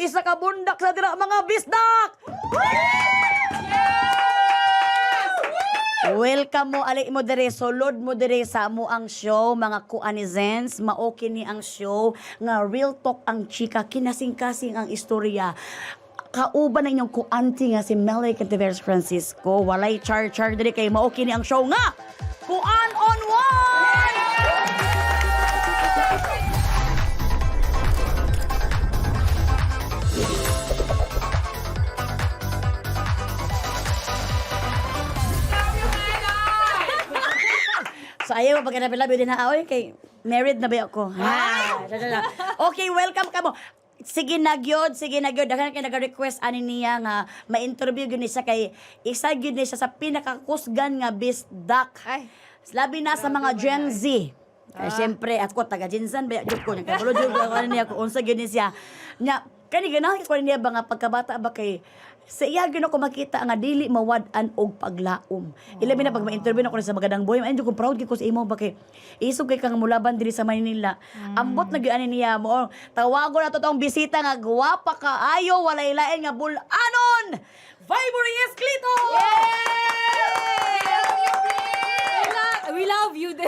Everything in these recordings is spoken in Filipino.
isa ka bundak sa dira mga bisdak. Welcome mo, ali mo dire, solod mo dire sa mo ang show, mga kuanizens, maoki ni ang show, nga real talk ang chika, kinasing-kasing ang istorya. Kauban na inyong kuanti nga si Melay Cantiveros Francisco, walay char-char dire kay maoki ni ang show nga, Kuan on One! So ayaw pag nabilabi din na oy kay married na ba ako? Ha. Okay, welcome ka mo. Sige na gyud. Daghan kay nag-request ani niya nga ma-interview gyud ni siya kay isa gyud ni siya sa pinakakusgan nga bisdak. Ay. Labi na sa mga Gen Z. Kaya siyempre, ako taga Jinsan, ba jud ko nagkabulo jud ko ani niya kung unsa gyud ni siya. Nya kani ganahan ko niya ba nga pagkabata ba kay sa iya gyud ako makita nga dili mawad-an og paglaom. Ilabi na pag ma-interview na ko sa Magandang Buhay, ay ko proud gyud ko sa imo ba kay isog kay kang mulaban diri sa Manila. Ambot na gyud ani niya mo. Tawagon na to tong bisita nga gwapa kaayo walay lain nga bul-anon. Vibory Esclito! We love you. De,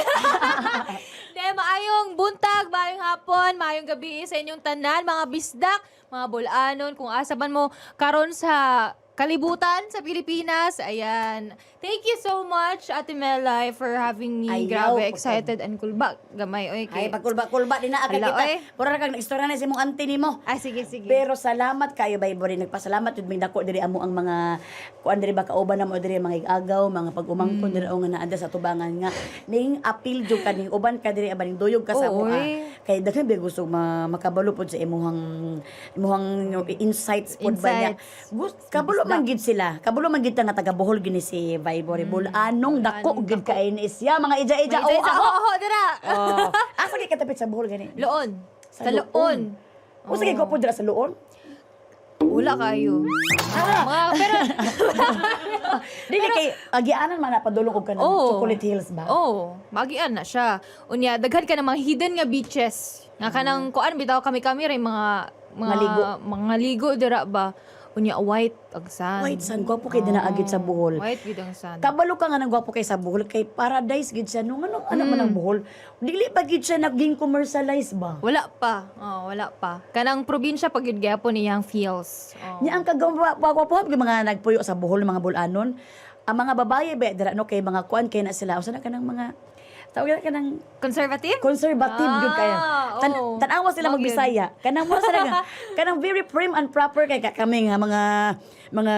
maayong buntag, maayong hapon, maayong gabi sa inyong tanan, mga bisdak, mga bulanon, kung asa man mo karon sa kalibutan sa Pilipinas. Ayan. Thank you so much, Ate Melay, for having me. Ayaw, Grabe, excited and kulba. Gamay, oy. Ay, pagkulba-kulba din na akay Hala, kita. oy. Pura kang istorya na si mong auntie nimo. Ay, sige. Pero salamat kayo, Vibory. Nagpasalamat yun, may dako diri amo ang mga, kuan diri ba kauban na mo diri mga igagaw, mga pag-umangkon diri o nga naanda sa tubangan nga. Ning apil jud ka ning uban ka diri abaning duyog ka sa Oo, mua. oy. Kay daghan ba gusto makabalo pod sa imuhang insights pod ba niya. Kabalo man gid sila. Kabalo man gid ta nga taga Bohol gini si Vibory. Bulanong dako gid kay ni siya mga ija-ija. May isa, oo, dira. Oh. Asa kay katapit sa Bohol gani? Loon. Sa Loon. Loon. O sige ko po dira sa Loon. Wala kayo. Mga, pero, Dili kay agianan man na padulong og kanang Oo. Chocolate Hills ba? oh, magian na siya. Unya, daghan ka ng mga hidden nga beaches. Nga kanang, kuan, bitaw kami rin mga ligo. Mga ligo, dira ba? Unya, white ang sun. White sun, gwapo kay dina agid sa Bohol. White gid ang sun. Kabalo ka nga nang gwapo kay sa Bohol kay paradise gid siya nung ano man ang Bohol. Dili pa gid siya naging commercialize ba? Wala pa. Oh, wala pa. Kanang probinsya pag yun gyapon niyang feels. Oh. Nya ang kagwapo mga nagpuyo sa Bohol mga bulanon. Ang mga babaye ba dira no kay mga kuan kay na sila usa na kanang mga tawag na kanang Conservative? conservative gyud kaya. Oo. Tanawa sila Mao magbisaya. Kanang mo sila nga kanang very prim and proper kay kami nga mga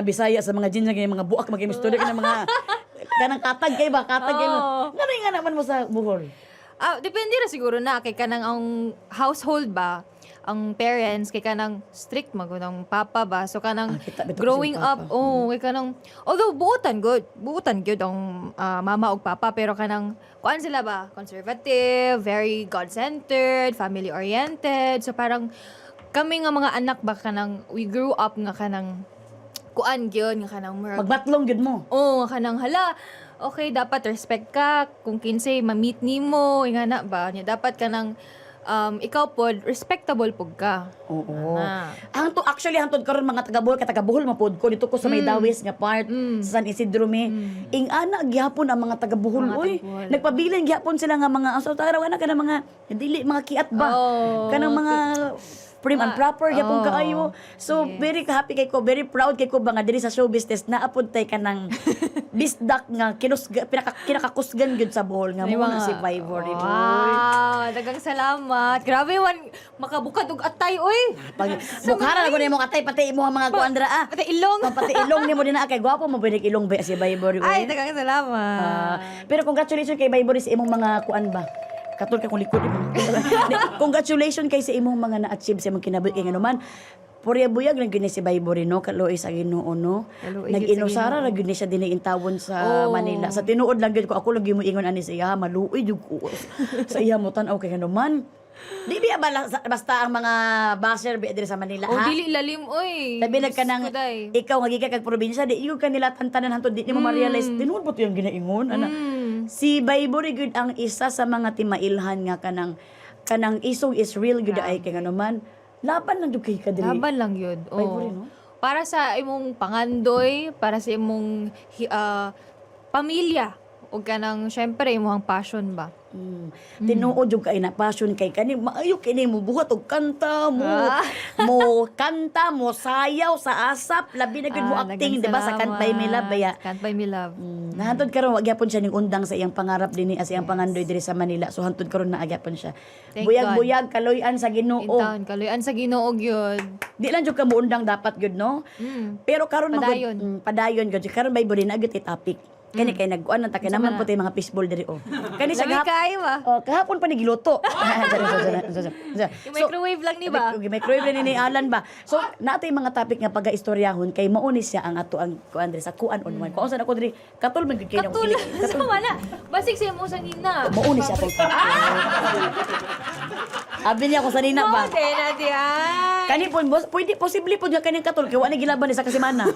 Bisaya sa mga jinja kay mga buak magimistudyo kanang mga kanang katag kay ba katag kay Oo. ngano nga naman mo sa Bohol. Depende na siguro na kay kanang ang household ba, ang parents kay kanang strict magunang papa ba. So kanang kita bitaw growing si up, papa. kay kanang although buutan good ang mama ug papa pero kanang kuan sila ba, conservative, very God-centered, family-oriented. So parang kami nga mga anak ba kanang we grew up nga kanang kuan gyud nga kanang murag Magbatlong gid mo. oo, kanang hala, okay, dapat respect ka. Kung kinsay, ma-meet ni mo, nga na ba? Nya, dapat ka ng, ikaw pod, respectable pog ka. Oo. Ah. Actually hangtod karon mga taga Bohol taga Bohol mapod ko dito ko sa may Dawis nga part sa San Isidro me. Ing ana gyapon ang mga taga Bohol Mga oy. taga-Bohol. Nagpabilin gyapon sila nga mga aso taraw na kana mga dili mga kiat ba. Oh. Kanang mga prim and proper gyapon Oh. kaayo. So very happy kay ko, very proud kay ko ba nga diri sa show business na apod tay kanang bisdak nga kinakakusgan gyud sa Bohol nga May mo na mga- si Vibory. Wow, dagang salamat. Grabe man, makabukad og atay, oy. Pag bukhara na ko nimo katay pati imo ang mga kuandra ah. Pati ilong. Pati ilong nimo din na kay gwapo mo pwede ilong ba si Vibory. Ay, dagang salamat. Pero congratulations kay Vibory sa imong mga kuan ba. Katul ka kung likod imong. Congratulations kay sa imong mga na-achieve sa imong kinabuhi kay nganuman. Purya buyag lang gyud ni si Vibory no kaluoy sa Ginoo no. Kaluoy gyud sa Nag-inusara Ginoo. ra gyud ni siya dinhi intawon sa Oh. Manila. Sa tinuod lang gyud ko ako lagi mo ingon ani siya maluoy jud ko. Sa iya mo tan-aw kay nganuman. Di biya basta ang mga basher biya diri sa Manila Oh, ha. dili lalim, oy. Labi ka nang Kuday. ikaw nga gikan kag probinsya di iyo kanila tantanan hantod di mo ma-realize tinuod po to yung ginaingon ana. Si Vibory gud ang isa sa mga timailhan nga kanang isog is real gud ay kay nganuman Laban lang jud kay kadiri. Laban lang yun. Ivory, no? Para sa imong pangandoy, para sa imong pamilya. O ka nang, syempre, imong passion ba? Tinuod jud kay na passion kay kani maayo kini mo buhat og kanta mo. Mo kanta mo sayaw sa asap labi na gyud mo acting, di ba, sa Can't Buy Me Love baya. Can't Buy Me Love. Nahantod karon wa gyapon siya ning undang sa iyang pangarap dinhi as iyang pangandoy diri sa Manila. So hantod karon na gyapon siya. Thank Buyag-buyag kaloy-an sa Ginoo. Intaon, kaluyan sa Ginoo gyud. Di lang jud ka muundang dapat gyud no. Pero karon Padayon. padayon gyud karon bay buri na gyud topic. Kani kay nagkuan nang takinamang puti mga fishball diri oh. Kani sa Lami kayo ba? Oh, kahapon pa ni giluto. Yung microwave lang ni ba? Microwave ni Alan ba. So natay mga topic nga pag-istoryahon kay mauni siya ang ato ang kuan diri sa kuan on one. Kung sa ako diri katul man gyud kay Katul. Sa wala. Basig siya mo sa nina. mauni siya tol. Abi niya ko sa nina ba. Mode na diyan. Kani po, pwede, posible po nga kanyang katul, kaya wala gilaban ni sa kasimana.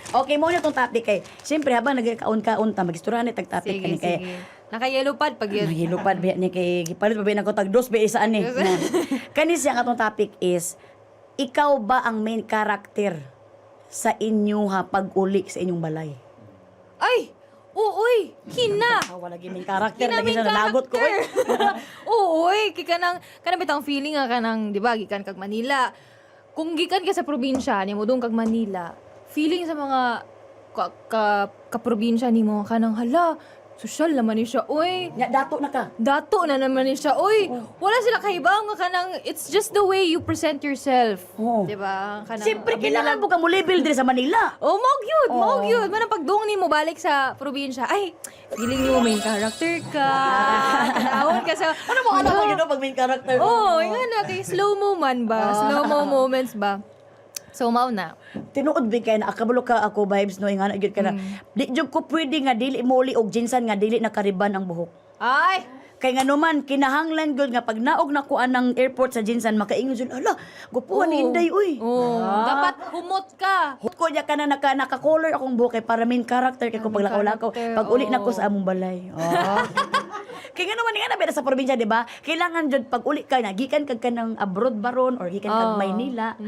Okay, mo na itong topic kay. Siyempre, habang nagkaon-kaon ta, mag-istorya na tag-topic Sige, kani kay. sige. Naka-yellow pad pag yun. Nahilupad ba ni kay, gipalit pa ba na ko tag-dos ba isaan ni. Kani siya ang atong topic is, ikaw ba ang main character sa inyo ha pag-uli sa inyong balay? Ay! Uy! Hina! Wala lagi main character, Hina lagi main siya nalagot ko. Uy! Kika nang, kanang bitang feeling nga kanang, di ba, gikan kag Manila. Kung gikan ka sa probinsya, ni mo doon kag Manila, feeling sa mga kaprobinsya ni mo, kanang hala, sosyal naman ni siya, uy. Nya dato na ka. Dato na naman ni siya, uy. Wala sila kahibang nga kanang, it's just the way you present yourself. Oo. Di ba? Kanang, Siyempre, abi na kailangan mo ka mo level diri sa Manila. Oh, maog yun. Manang pagdung ni mo balik sa probinsya, ay, feeling ni mo main character ka. Tanawon ka sa... Ano mo alam mo pag main character? Oh, nga na, kay slow-mo man ba? Slow-mo moments ba? So, mao na. Tinuod bi kay na akabulo ka ako vibes no nga gyud ka na. Di jud ko pwede nga dili muli og jinsan nga dili nakariban ang buhok. Ay! Kay nga naman kinahanglan gud nga pag naog na ko anang airport sa jinsan makaingon jud ala gupuan ni Inday uy. Oh, dapat humot ka. Hut ko niya ka na naka-color akong buhok kay para main character kay ko pag lakaw-lakaw character, pag uli na ko sa among balay. Oh. Kay nga naman nga na sa probinsya di ba? Kailangan jud pag uli ka na gikan kag kanang abroad baron or gikan kag Maynila.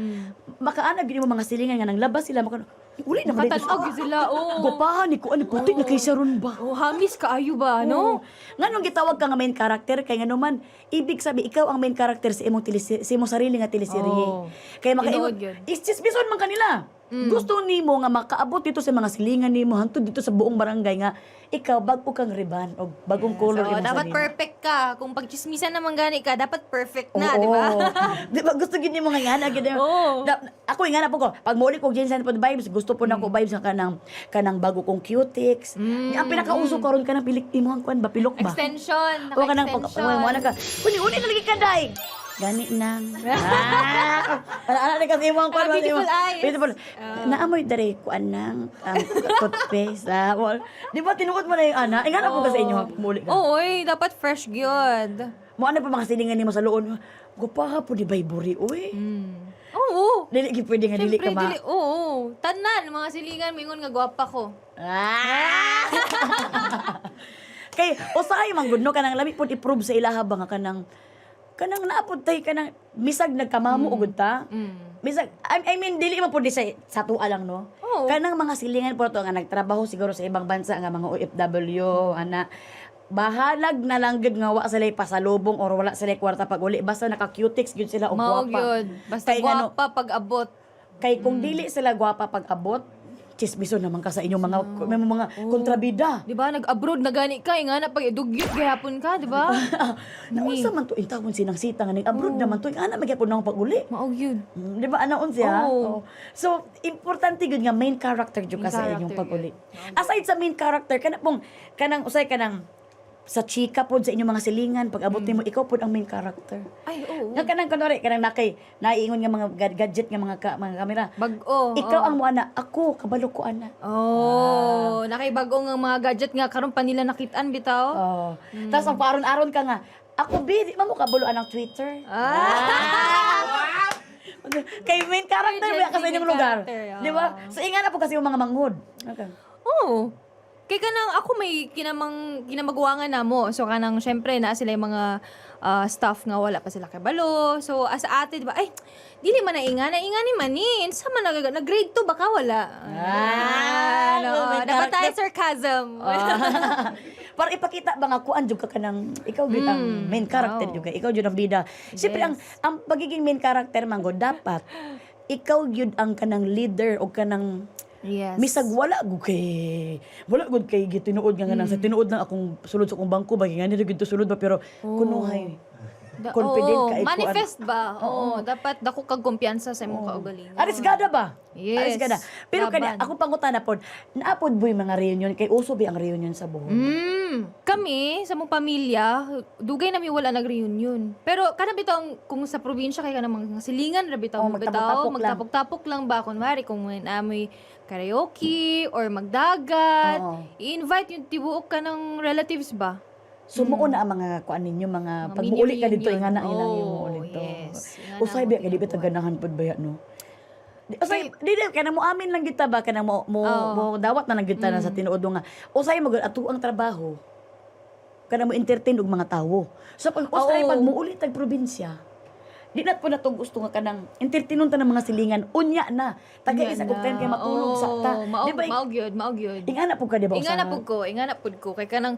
Makaana gyud mo mga silingan nga nang labas sila maka uli na ka dito. Katanaw gyud sila, oh. Gupahan ni ko ani puti na kay Sharon ba. Oh, hamis ka ayo ba, no? Nganong gitawag ka nga main character kay nga naman ibig sabi ikaw ang main character sa imong sa imong sarili nga teleserye. Oh. Kaya Tinuod makaingon yun. istisbison man kanila. Gusto nimo nga makaabot dito sa mga silingan nimo hangtod dito sa buong barangay nga ikaw bago kang riban o bagong color So, imong dapat sarili. perfect ka. Kung pagchismisan naman gani ka, dapat perfect na, Oo. di ba? Di ba gusto gid nimo nga ngana gid. Oo. Ako ingana po ko pag muli ko Jensen po vibes gusto po nako vibes nga kanang bago kong cutics. Ang pinakauso karon kanang pilik imong kuan ba pilok ba? Extension. O kanang pag Naka-extension. mo ka. Uni na lagi ka day. Gani nang. Ana ni kasi imong kuan Beautiful eyes. Beautiful. Naamoy dere kuan nang toothpaste. Di ba tinuod mo na yung ana? Ingana po ka sa inyo muli ka. Oo, dapat fresh gyud. Mo ano pa mga silingan nimo sa luon? Gupaha po di bayburi oy. Oo. Dili gyud pwede nga dili ka ma. Oo. Tanan, mga silingan, mingon nga gwapa ko. Ah! Kay usahay man gud no kanang labi pud i-prove sa ilaha ba nga kanang naapod tay kanang misag nagkamamo ugod ta. Misag I mean dili man pud sa tuwa lang no. Oo. Kanang mga silingan po to nga nagtrabaho siguro sa ibang bansa nga mga OFW ana bahalag na lang gud nga wa sila pasalubong or wala sila kwarta pag uli basta naka-cutics gyud sila og Mao gwapa. gyud. Basta Kay nga, no, gwapa pag abot. kay kung dili sila gwapa pag abot, chismiso naman ka sa inyong mga kontrabida. Di ba? Nag-abroad na gani ka. Nga na pag dugyot gayapon ka, di ba? Naunsa man to intawon sinang sita nga abroad naman to ana magyapon nang pag-uli. Mao yun. Di ba anaon siya? Oo. So importante gyud nga main character jud ka sa Main inyong character pag-uli. Aside sa main character kanang usay kanang sa chika pod sa inyong mga silingan pag abot nimo ikaw pod ang main character. Ay, oo. Nga kanang kunwari kanang naiingon nga mga gadget nga mga kamera. Bag-o. Ikaw ang mo ana, ako kabalo ko ana. Oh, nakaibago nga mga gadget nga karon pa nila nakitaan bitaw. Oh. Tapos ang paaron-aron ka nga, ako bi, di man mo kabuluan ang Twitter. Kay main character Kay ba ka sa Gen Z inyong main lugar? character, Di ba? So inga na po kasi yung mga manghod. Okay. Oo. Kay kanang ako may kinamagwangan na mo. So kanang syempre na sila yung mga staff nga wala pa sila kay balo. So as ate, di ba? Ay, dili man na ni manin. Sa man nag-grade 2 baka wala. Dapat tayo sarcasm. Para ipakita ba nga kuan jud ka kanang ikaw gyud ang main character wow. jud ka. Ikaw jud ang bida. Siyempre ang pagiging main character man gud dapat ikaw gyud ang kanang leader o kanang Yes. misag wala gud kay gitinuod nga nang sa tinuod lang akong sulod sa akong bangko ba nga nito gid sulod ba pero kunuhay. Confident ka ikuan. Manifest ba? Oo. Dapat dako kag kumpiyansa sa imong kaugalingon. Arisgada ba? Yes. Arisgada. Pero Laban. kani ako pangutana pod, naapod boy mga reunion kay uso bi ang reunion sa Bohol. Kami, sa mong pamilya, dugay nami wala nag-reunion. Pero kana bitong kung sa probinsya kay kana mga silingan ra bitaw Oh, magtapok-tapok lang. magtapok-tapok lang ba kunwari kung may amoy karaoke or magdagat, Oo. i-invite yung tibuok ka ng relatives ba? Sumuo na ang mga kuan ninyo mga Mga pagmuuli ka mini dito reunion. ingana ilang Oh, yung dito. yes. Ingana Usay mo ba kay di ba tinubuan. ganahan pod baya no? Usay di kana mo amin lang kita ba kana mo dawat na lang kita na sa tinuod nga. Usay mo ato ang trabaho. Kana mo entertain og mga tawo. So pag usay Oo. pag muuli tag probinsya, di na po na to gusto nga kanang entertainon ta ng mga silingan unya na taga isa kog time kay matulog sa ta. Di ba Maog yun. ingana po ka di ba Ingana pud ko kay kanang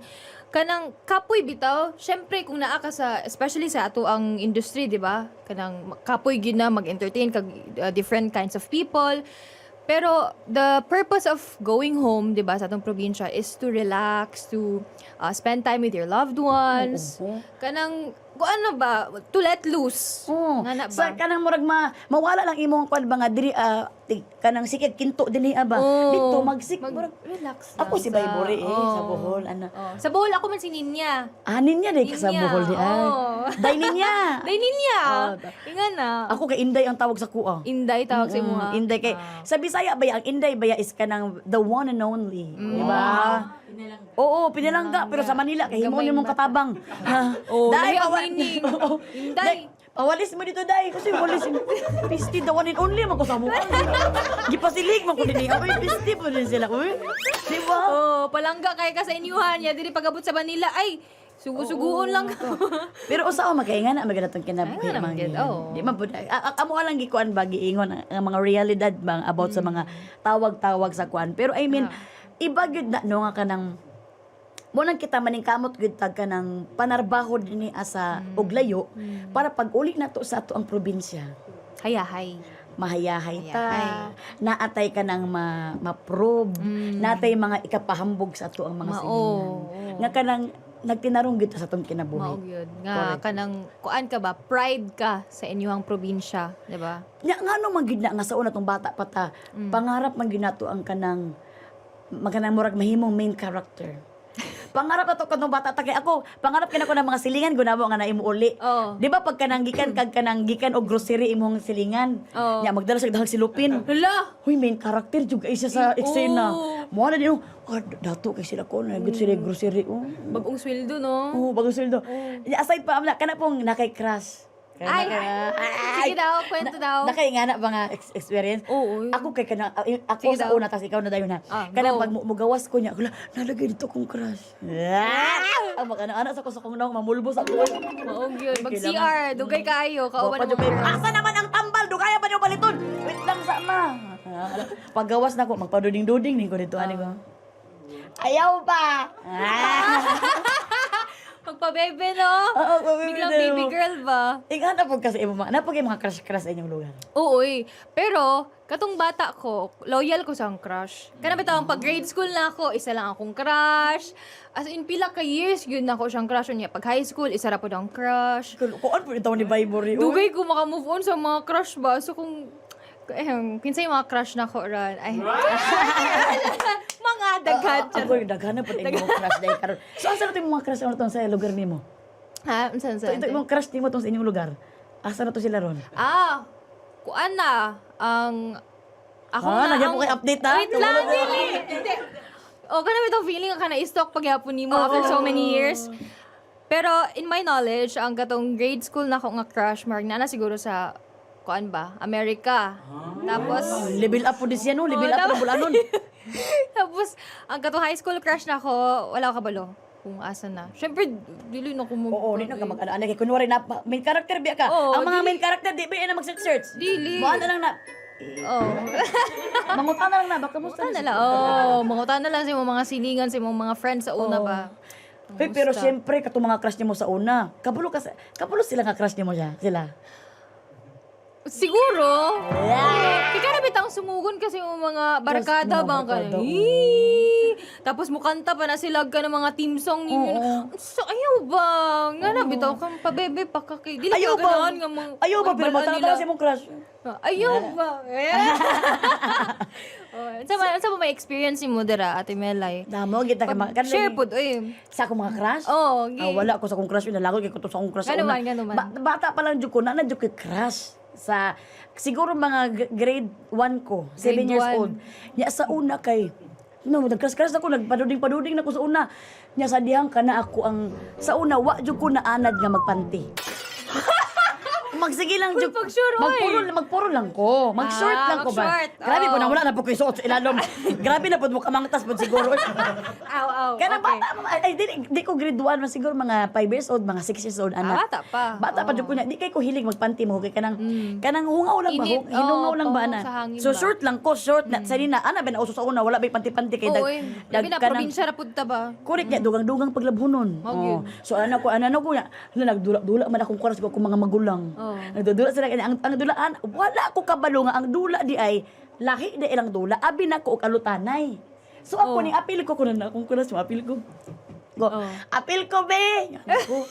kapoy bitaw. Syempre kung naa ka sa especially sa ato ang industry, di ba? Kanang kapoy gyud na mag-entertain kag different kinds of people. Pero the purpose of going home, di ba, sa atong probinsya is to relax, to spend time with your loved ones. Oo. Kanang kung ano ba, to let loose. Oh, Nga na ba? sa kanang murag mawala lang imong kwan ba nga diri kanang sikit kinto dinhi ba. Oo. Dito magsik murag relax ako lang si sa- Baybori sa Oo. Bohol ano. Oh. Sa Bohol ako man si Ninya. Anin niya day ka sa Ninya, Bohol di ay. oo. Day niya. Day Ninya. Oh, Inga na. Ako kay Inday ang tawag sa kuha. Inday tawag sa imo ha. Inday kay sa Bisaya ba ang Inday ba is kanang the one and only, di ba? Oo, pinalangga pero sa Manila kay himo Gamay nimong bata. katabang. Oh, Dai lahi ang pawa- meaning. Oo. Inday. Dai, pawalis mo dito dai kasi walis pisti the one and only man ko sa mo. Gipasilig man ko dinhi. Ay pisti po din sila. Uy. Di ba? Oh, palangga kay ka sa inyuhan ya diri pagabot sa Manila ay sugo-suguon lang ka. Pero usa ko makainga na magana tong kinabuhi Ay, nga naman gid, oo. Di man pud amo lang gikuan ba giingon ang mga realidad bang about sa mga tawag-tawag sa kuan. Pero I mean iba gyud na no nga kanang mo nang kita maning kamot gyud tag kanang panarbaho dinhi asa og layo para pag uli na to sa ato ang probinsya. Hayahay. Mahayahay ta, Mahayahay. naatay ka nang ma-probe, natay mga ikapahambog sa ato ang mga Mao, silingan. oo. Nga kanang nagtinarong gyud sa atong kinabuhi. Mao gyud nga Correct. kanang kuan ka ba pride ka sa inyong probinsya, di ba? Nya ngano man gid na nga sa una tong bata pa ta, pangarap man ginato ang kanang magkanang murag mahimong main character. Pangarap ato kanang bata ta kay ako, pangarap kina ko ng mga silingan gunabo nga naimo uli. Oo. Di ba pag kanang gikan kag kanang gikan og grocery imong silingan, Oo. nya magdala sa dahag silupin. Hala. Huy, main character juga isa sa eksena. Mo na din, dato kay sila ko na gud sila grocery. Oh. Bagong sweldo no. Oh, bagong sweldo. Aside pa amna kana pong nakay crush. Ay, sige daw, kwento daw. Nakaingana ba nga experience? Oo. Ako kay kanang ako Sige sa daw. una tas ikaw na dayon na. Ah, Kanang go. pag mugawas ko niya, wala nalagay dito kong crush. Ang magana-ana sa ko sa kong naong mamulbos ako. Mao gyud. Mag CR, dugay kaayo, Bawa kauban pa mo. dyan kayo. Asa naman ang tambal? Dugaya pa niyo baliton. Wait lang sa ma. Paggawas na ko, magpaduding-duding ning ko dito ani ko. Ayaw pa. Magpabebe no. Oo, pabebe Biglang na, baby no. girl ba? Ikaw na po kasi imo napag mga crush-crush sa inyong lugar. Oo pero katong bata ko, loyal ko sa akong crush. Kana bitaw pag grade school na ako, isa lang akong crush. As in pila ka years gyud na ako siyang crush niya. Pag high school, isa ra pud akong crush. Kuan po ito ni Baybori. Dugay ko maka-move on sa mga crush ba. So kung kinsay mga crush na ko ran. Ay. mga daghan. Ako yung daghan na po yung crush dahil karon. So asa na to yung mga crush na to sa lugar nimo? Ha? Unsan So ito yung mga crush nimo to sa inyong lugar. Asa na to sila ron? Kuan na ang ako Nagyan po kay update ha? Wait lang, dili. Hindi. O kana itong feeling ka na i-stalk pagyapon nimo after so many years. Pero in my knowledge, ang katong grade school na ako nga crush mark na siguro sa kuan ba? America. Tapos Level up po din siya no, level up tapos- na bulanon. Tapos, ang katong high school crush na ako, wala ko kabalo kung asa na. Siyempre, dili na ko Oo, di na ka mag-ano. Kaya kunwari na, main character biya ka. Oo, Ang mga dili. main character, di ba na mag-search? Dili. Buwan na lang na. Oh. Mangutan na lang na. Baka musta Mangutan na lang. Oh, mangutan na lang sa imong mga siningan, sa imong mga friends sa una Oo. ba. Pero siyempre, katong mga crush niyo mo sa una, kabulo sila nga crush niyo mo siya. Sila. Siguro. Yeah. Ikaw na bitang sumugon kasi yung mga barkada Yes, mga bang ka. barkada, oo. Tapos mukanta pa na sila ka ng mga team song ninyo. Oo. So, ayaw ba? Nga na, bitaw kang pabebe pa ka kay. Dili Ayaw ka ba? ganahan nga mga Ayaw ba? Pero magbalaan matatawa si mong crush. Ayaw ba? Sa ba may experience mo dira, Ate Melay? Damo, kita ka mga. Share po, eh. Sa akong mga crush? Oo, gi. Wala ko sa akong crush. Nalagod kay ko to sa akong crush. sa Gano una. man, gano man. Bata pa lang dyan ko, na dyan ko crush. Sa, siguro mga grade 1 ko, 7 Grade years 1. old. Nya sa una kay, nag-crush-crush ako, nagpaduding-paduding na ko sa una. Nya sa dihang ka na ako ang, sa una, wa dyan ko naanad nga magpanti. Magsige lang Uy, dyan. pag-sure, oy. Magpuro lang ko. Mag-short lang ko ba? mag-short. Grabe po, Oo. wala na po kayo suot sa ilalom. Grabe na po, kamangtas po siguro. Aw, Kaya okay. bata, ay, di ko grade 1, siguro mga 5 years old, mga 6 years old, anak. Bata pa. Bata pa dyan ko na, di kay ko hilig magpanty mo, kay kanang hungaw lang ba, Init, hinungaw lang ba, oo, ana. sa hangin So ba? short lang ko, short, na, sa nina, ana, ba na uso sa una, wala ba yung panty-panty kay Oo, labi na, probinsya na punta ba? Correct niya, dugang-dugang paglabhunon. Mao yun. So ano ko niya, nagdula man akong kuras ko akong mga magulang. Oo. Nagdudula sila kanya ang dulaan, wala ko kabalo nga ang dula di ay lahi di ilang dula, abi na ko og alutanay. So ako Oo. ni apil ko kuno na akong kuras mo apil ko. Go. Oo. Apil ko be. Ako.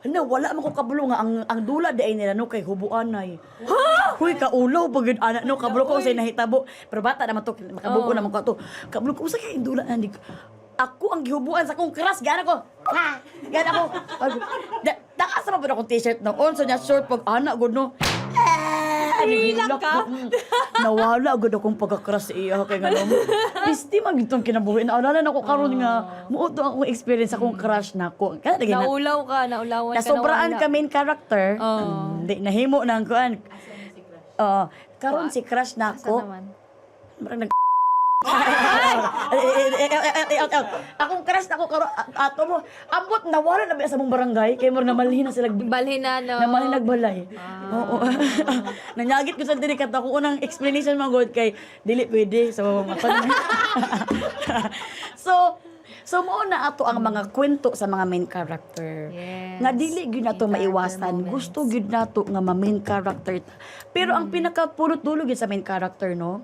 Ano wala man ko kabalo nga ang dula di ay nila no kay hubuanay. Ha? Huy ka ulo pagid ana no kabalo ko say nahitabo. Pero bata naman to makabugo naman ko to. Kabalo ko sa kay dula ani ako ang gihubuan sa akong crush gana ko. Ha? Gana ko. Takas sa mabod akong t-shirt noon so nya short pag ana gud no. Hilak ka? Nawala agad akong pagka-crush sa iya kay ngano. Pisti man gitong kinabuhi na alala na ko karon nga muuto akong experience akong crush nako. Kana lagi na Naulaw ka, naulawan ka. nasobraan nawala. ka main character. Oo. Di nahimo nang kuan. Karon si crush Asa nako. naman? Marang nag akong crush nako karon ato mo ambot nawala na ba sa mong barangay kay mo nga malhin na sila Balhin na, no? na nagbalay. Oo. Nanyagit ko sa diri kat ako unang explanation man god kay dili pwede so so mo na ato ang mga kwento sa mga main character. Yes. Nga dili gyud nato Main character maiwasan. moments. Gusto gyud nato nga ma-main character. Pero ang pinakapulot dulo gyud sa main character no,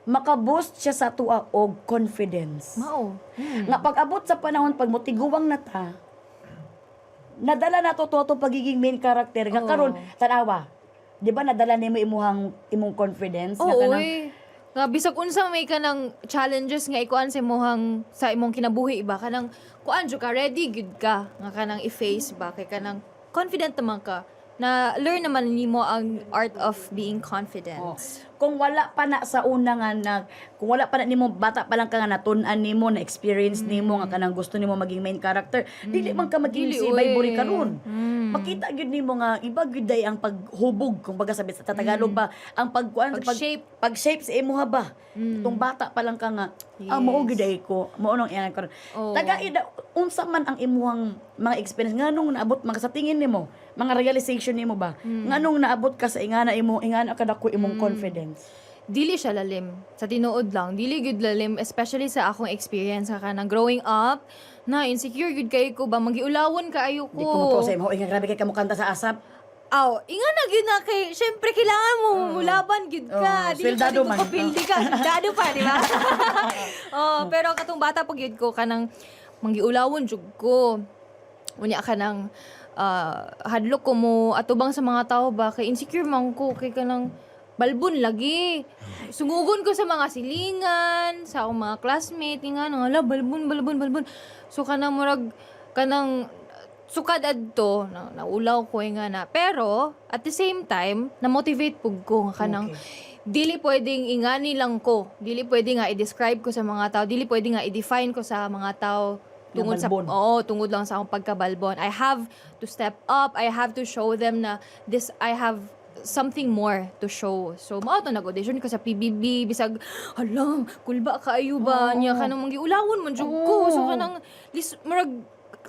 makaboost siya sa tuwa og confidence. Mao. Nga pag-abot sa panahon pag motiguwang na ta, nadala na to pagiging main character nga Oo. karon tanawa. Di ba nadala nimo imong confidence nga Oo, kanang nga bisag unsa may kanang challenges nga ikuan sa imong kinabuhi ba kanang kuan jud ka ready gud ka nga kanang i-face ba kay kanang confident naman ka na learn naman nimo ang art of being confident. kung wala pa na sa una nga kung wala pa na nimo bata pa lang ka nga natun-an nimo na experience nimo nga kanang gusto nimo maging main character dili man ka maging Dili, si uy. Bayburi karon makita gyud nimo nga iba gyud day ang paghubog kung baga sabi sa Tagalog ba ang Pag-shape. pag-shape sa imuha ba itong bata pa lang ka nga mao gyud day ko mao nang iyan karon Oo. taga-ida unsa man ang imuhang mga experience nganong naabot mga sa tingin nimo mga realization nimo ba nganong naabot ka sa ingana ka dako imong confidence. Dili siya lalim. Sa tinuod lang, dili gud lalim, especially sa akong experience sa kanang growing up, na insecure gud kay ko ba, magiulawon kaayo ko. Di ko mo sa imo, grabe kay kamukanta sa asap. Aw, inga na gyud na kay, syempre kailangan mo mulaban gyud ka. Dili ka swildado dito man. kapildi ka. Swildado pa, di ba? Pero katong bata pag gyud ko kanang mangiulawon jud ko. Unya kanang hadlok ko mo atubang sa mga tao ba kay insecure man ko kay kanang balbon lagi. Sungugon ko sa mga silingan, sa akong mga classmate, nga nang ala balbon. So kanang murag kanang sukad adto naulaw ko nga na. Pero at the same time, na-motivate pug ko nga kanang dili pwedeng ingani lang ko. Dili pwede nga i-describe ko sa mga tao, dili pwede nga i-define ko sa mga tao tungod sa balbon. tungod lang sa akong pagkabalbon. I have to step up. I have to show them na I have something more to show. So, mao to nag-audition ko sa PBB, bisag, hala, kulba kaayo ba niya, kanang mangiulawon man jud ko. So, kanang, marag,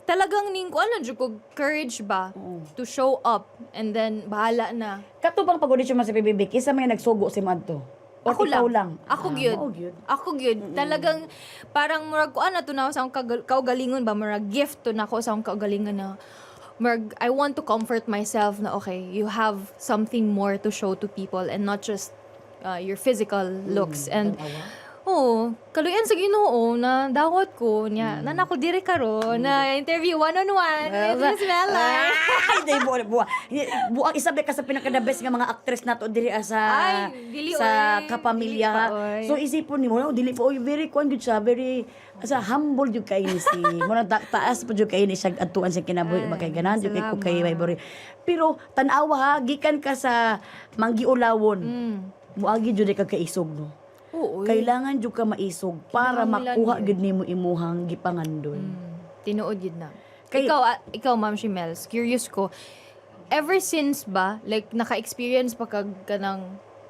talagang ning, ano jud ko, courage ba, to show up, and then, bahala na. Katubang pag-audition mo sa PBB, kisa may nagsugo si Madto. O Ako ikaw lang. Ako gyud. mao gyud. Ako gyud. Talagang parang murag ko ana to na sa akong kaugalingon ba, murag gift to na ako sa akong kaugalingon na murag I want to comfort myself na okay, you have something more to show to people and not just your physical looks. And kaluyan sa Ginoo na dawat ko niya. Nanako diri karon na interview one-on-one with Miss Mela. Ay, day buwa. Buang isabi ka sa pinaka-the best nga mga actress nato diri sa Ay, dili, sa oy. kapamilya. Dili pa, oy. So isipon nimo, dili pa oy very good siya, very humble jud kay ni si. Muna taas pa jud kay ni siya adtuan sa kinabuhi makay ganan jud kay ko kay Vibory. Pero tan-awa ha, gikan ka sa Manggiulawon. Buagi jud ka kaisog no. Oo. Kailangan jud ka maisog para Kinahanglan makuha yun. gud nimo imuhang gipangandon. Tinuod yun na. Kay- Ikaw, Ma'am Shimels, curious ko, ever since ba, like, naka-experience pa ka ng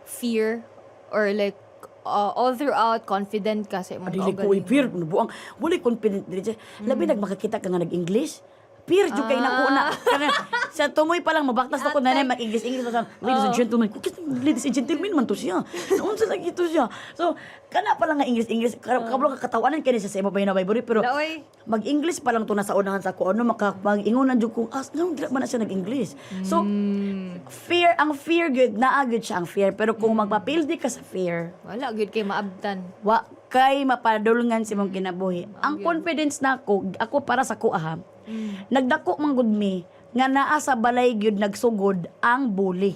fear or like, all throughout, confident ka sa imong Dili ko i-fear buang wala confident diri siya. Labi nagmakakita ka nga nag-English. Fear jud kay nakuna. Kana sa tumoy pa lang mabaktas ako nanay mag-English pa sa ladies and gentlemen. Kukis ladies and gentlemen man to siya. Unsa lagi to siya. So kana pa lang nga English kablo ka katawanan kani sa imo na Vibory pero Laoy. mag-English pa lang to na sa unahan sa ko ano mag-ingonan jud ko ngam dira man na siya nag-English. So ang fear good naa good siya ang fear pero kung magpapildi ka sa fear Wala, good kay maabtan. wa kay mapadulngan si mong kinabuhi. Ang confidence na ako para sa kuha, nagdako man gud mi nga naa sa balay gyud nagsugod ang bully.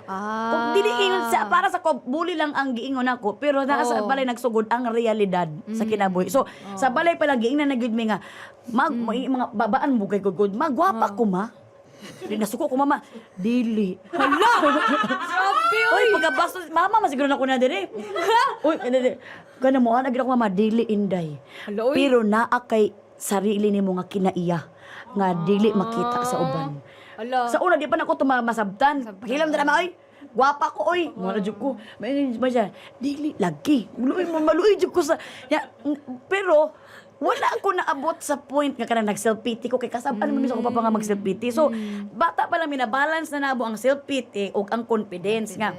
Kung dili ingon sa para sa ko bully lang ang giingon ako pero naa sa balay nagsugod ang realidad sa kinabuhi. So sa balay pa lang giingnan na gyud mi nga mga babaan mo kay gud magwapa ko ma. Di nasuko ko mama. Dili. Hala. Grabe, Oy, pagkabastos, mama, masiguro na ko na dire. Uy, gana mo, nagina ko mama, dili inday. Hala, uy. Pero naa kay sarili nimo nga kinaiya nga dili makita sa uban. Hala. Sa una di pa nako tumasabtan. Pakilam na naman, oy. Gwapa ko, oy. Wala jud ko. May siya, dili lagi. Maluoy jud ko sa pero wala ako naabot sa point nga kanang nag-self-pity ko kay kasabaan mo ko pa nga mag-self-pity. So, bata pa lang minabalance na nabo ang self-pity o ang confidence nga.